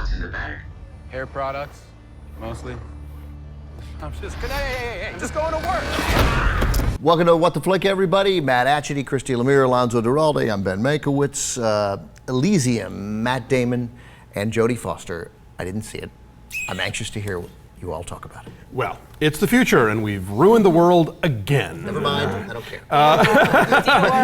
what's in the bag? Hair products, mostly. I'm just gonna, hey, just going to work. Welcome to What the Flick, everybody. Matt Atchity, Christy, Lemire, Alonso, Duralde. I'm Ben Mankiewicz. Elysium, Matt Damon, and Jodie Foster. I didn't see it. I'm anxious to hear what you all talk about it. Well, it's the future, and we've ruined the world again. Never mind, I don't care.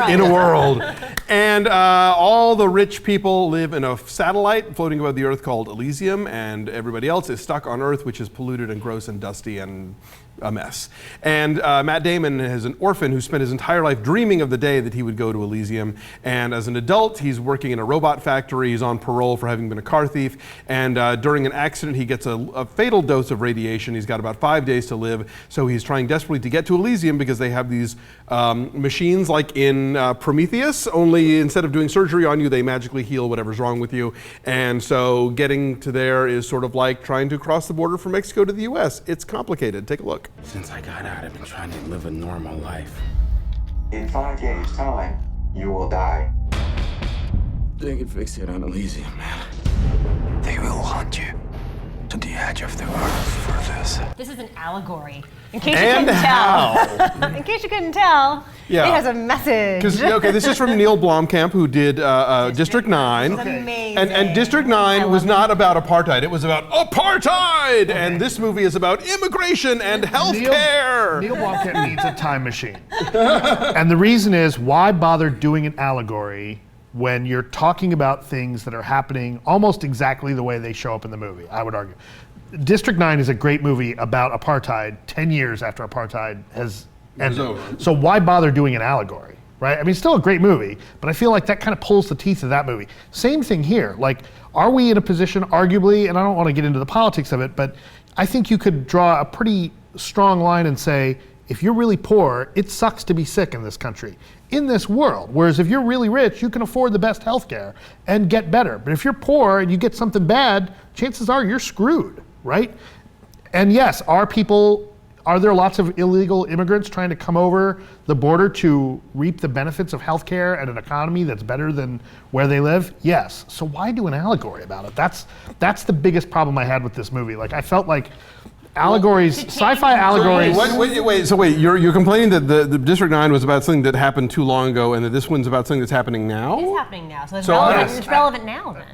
In a world. And all the rich people live in a satellite floating above the Earth called Elysium, and everybody else is stuck on Earth, which is polluted and gross and dusty and a mess. And Matt Damon is an orphan who spent his entire life dreaming of the day that he would go to Elysium. And as an adult, he's working in a robot factory. He's on parole for having been a car thief. And during an accident, he gets a fatal dose of radiation. He's got about 5 days to live. So he's trying desperately to get to Elysium because they have these machines like in Prometheus, only instead of doing surgery on you, they magically heal whatever's wrong with you. And so getting to there is sort of like trying to cross the border from Mexico to the US. It's complicated. Take a look. Since I got out, I've been trying to live a normal life. In 5 days' time, you will die. They can fix it on Elysium, man. They will hunt you to the edge of the earth for this. This is an allegory. In case you couldn't tell. In case you couldn't tell, it has a message. Okay, this is from Neil Blomkamp, who did District 9. It's amazing. And District 9 was not about apartheid, it was about apartheid! Okay. And this movie is about immigration and healthcare. Neil Blomkamp needs a time machine. And the reason is, why bother doing an allegory when you're talking about things that are happening almost exactly the way they show up in the movie, I would argue. District 9 is a great movie about apartheid 10 years after apartheid has ended. So why bother doing an allegory, right? I mean, it's still a great movie, but I feel like that kind of pulls the teeth of that movie. Same thing here. Like, are we in a position, arguably, and I don't want to get into the politics of it, but I think you could draw a pretty strong line and say, if you're really poor, it sucks to be sick in this country, in this world. Whereas if you're really rich, you can afford the best healthcare and get better. But if you're poor and you get something bad, chances are you're screwed, right? And yes, are there lots of illegal immigrants trying to come over the border to reap the benefits of healthcare and an economy that's better than where they live? Yes. So why do an allegory about it? That's the biggest problem I had with this movie. Like, I felt like allegories, sci-fi allegories. So wait, you're complaining that the District 9 was about something that happened too long ago, and that this one's about something that's happening now? It's happening now, so it's relevant. It's relevant now then.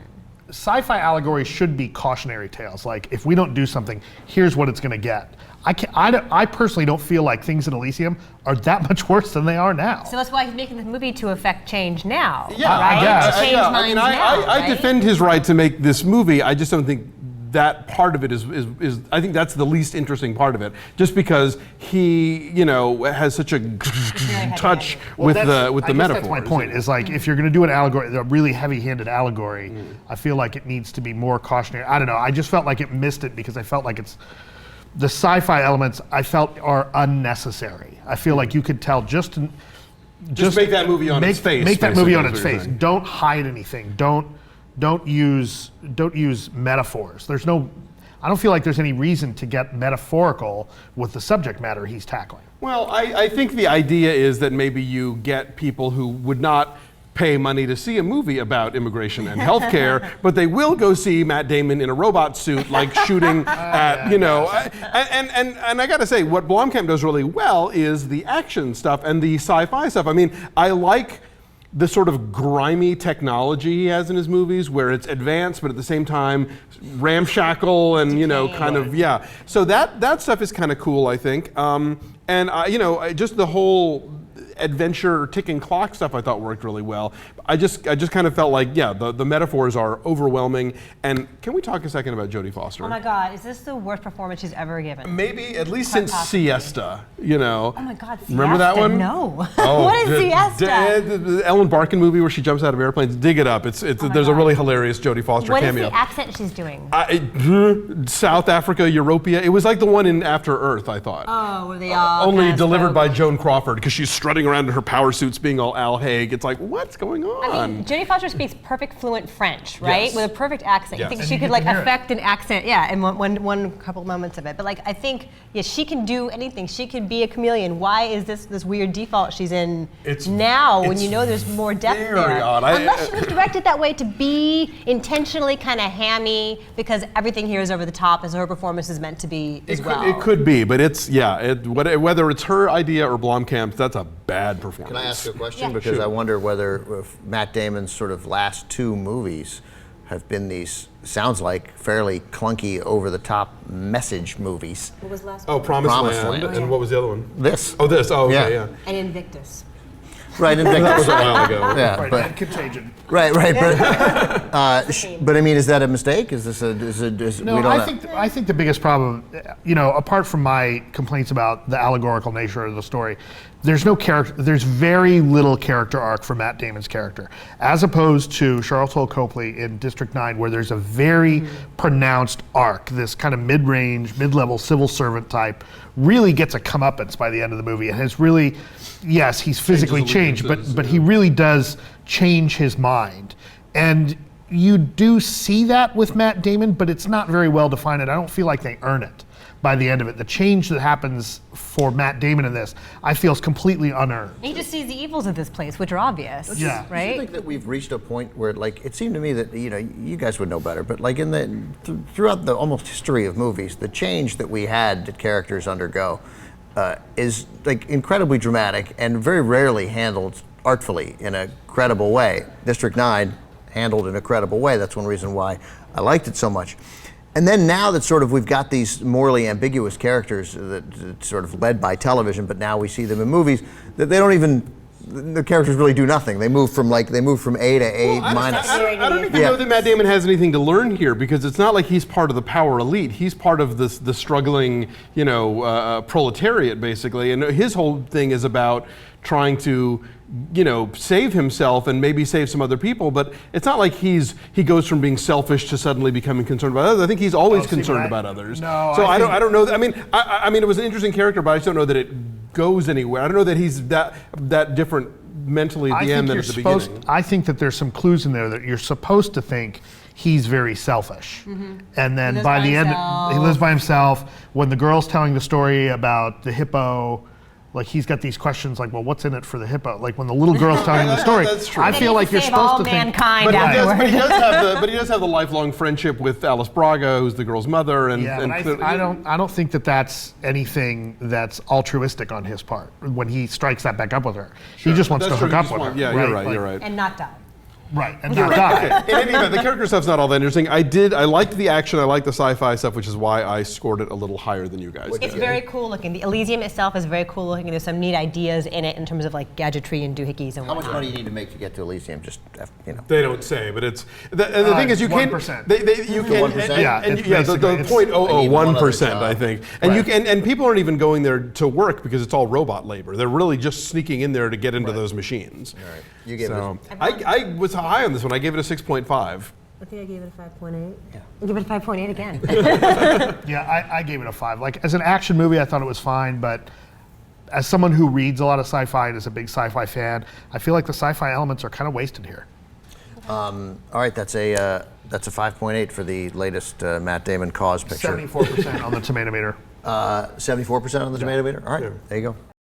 Sci-fi allegories should be cautionary tales. Like, if we don't do something, here's what it's going to get. I personally don't feel like things in Elysium are that much worse than they are now. So that's why he's making the movie to affect change now. Yeah, right? I guess. To change minds now, I defend his right to make this movie. I just don't think that part of it is I think that's the least interesting part of it, just because he, has such a touch with the metaphors. That's my point. Is like, if you're going to do an allegory, a really heavy-handed allegory, I feel like it needs to be more cautionary. I don't know. I just felt like it missed it because I felt like the sci-fi elements I felt are unnecessary. I feel like you could tell just make that movie on its face. Make that movie on its face. Don't hide anything. Don't use metaphors. I don't feel like there's any reason to get metaphorical with the subject matter he's tackling. Well, I think the idea is that maybe you get people who would not pay money to see a movie about immigration and healthcare, but they will go see Matt Damon in a robot suit, like shooting at, and I gotta say, what Blomkamp does really well is the action stuff and the sci-fi stuff. I mean, I like the sort of grimy technology he has in his movies, where it's advanced, but at the same time ramshackle and So that stuff is kind of cool, I think. Just the whole adventure ticking clock stuff I thought worked really well. I just kind of felt like, the metaphors are overwhelming. And can we talk a second about Jodie Foster? Oh my God, is this the worst performance she's ever given? Maybe, at least since Siesta, Oh my God, Siesta? Remember that one? No. Oh, what is Siesta? The Ellen Barkin movie where she jumps out of airplanes. Dig it up. There's a really hilarious Jodie Foster cameo. What is the accent she's doing? South Africa, Europea. It was like the one in After Earth, I thought. Oh, were they all only delivered by Joan Crawford, because she's strutting jumping around in her power suits, being all Al Haig. It's like, what's going on? I mean, Jodie Foster speaks perfect fluent French, right? Yes. With a perfect accent. Yes. You think And she you could get like to hear it. affect an accent, in one couple moments of it. But like, I think, she can do anything. She could be a chameleon. Why is this weird default she's in now when you know there's more depth very there? odd. Unless she was directed that way to be intentionally kind of hammy because everything here is over the top as her performance is meant to be as well. It could be, but it's, whether it's her idea or Blomkamp's, that's a bad performance. Can I ask you a question? Yeah. Because Sure. I wonder whether if Matt Damon's sort of last two movies have been these, sounds like, fairly clunky, over-the-top message movies. What was last Oh, Promised Promised Land. Land. And what was the other one? This. Oh, this. Oh, okay, Yeah. yeah. And Invictus. Right, That was Invictus. a while ago. Yeah, Right, but and Contagion. right, but I mean, is that a mistake? Is this No, we don't I think the biggest problem, apart from my complaints about the allegorical nature of the story, there's no character. There's very little character arc for Matt Damon's character, as opposed to Sharlto Copley in District 9, where there's a very pronounced arc. This kind of mid-range, mid-level civil servant type really gets a comeuppance by the end of the movie, and has really, yes, he's physically changed, but he really does change his mind. And you do see that with Matt Damon, but it's not very well defined, and I don't feel like they earn it by the end of it. The change that happens for Matt Damon in this, I feel is completely unearned. He just sees the evils of this place, which are obvious. Yeah. Do you Right? think that we've reached a point where, like, it seemed to me that you guys would know better, but like throughout the almost history of movies, the change that we had that characters undergo is like incredibly dramatic and very rarely handled artfully in a credible way. District 9 handled in a credible way. That's one reason why I liked it so much. And then now that sort of we've got these morally ambiguous characters that sort of led by television, but now we see them in movies, that they don't even, the characters really do nothing. They move from A to A minus. I don't even Yeah. know that Matt Damon has anything to learn here, because it's not like he's part of the power elite. He's part of the struggling, proletariat, basically. And his whole thing is about trying to, save himself and maybe save some other people. But it's not like he goes from being selfish to suddenly becoming concerned about others. I think he's always concerned about others. No, so I I don't know. I mean, it was an interesting character, but I just don't know that it goes anywhere. I don't know that he's that different mentally at the end than at the beginning. I think that there's some clues in there that you're supposed to think he's very selfish. And then lives by by the end, himself. he lives by himself. When the girl's telling the story about the hippo, like he's got these questions like, well, what's in it for the hippo? Like when the little girl's telling the story, That's true. I feel like you're Save supposed all to think. mankind But afterwards. he does have the lifelong friendship with Alice Braga, who's the girl's mother, and, Yeah, and but clearly- I don't think that that's anything that's altruistic on his part when he strikes that back up with her. He just wants to That's true, hook he up just with wants- her. Yeah, you're right. Like- You're right. And not die. Right, and not die. In any event, the character stuff's not all that interesting. I liked the action, I liked the sci-fi stuff, which is why I scored it a little higher than you guys It's did. very cool looking. The Elysium itself is very cool looking. There's some neat ideas in it in terms of like gadgetry and doohickeys and How much whatnot. money do you need to make to get to Elysium? Just They don't say, but it's and the thing is you can't 1%. you can 1%? Yeah, and it's the basically- it's- 0.001%, I think, and Right. and people aren't even going there to work because it's all robot labor. They're really just sneaking in there to get into those machines. All right. You gave So it I was high on this one. I gave it a 6.5. I think I gave it a 5.8. Yeah. I give it a 5.8 again. Yeah, I gave it a 5. Like as an action movie, I thought it was fine, but as someone who reads a lot of sci-fi and is a big sci-fi fan, I feel like the sci-fi elements are kind of wasted here. all right, that's a 5.8 for the latest Matt Damon Cause picture. 74% on the tomato meter. 74% on the tomato meter. All right, there you go.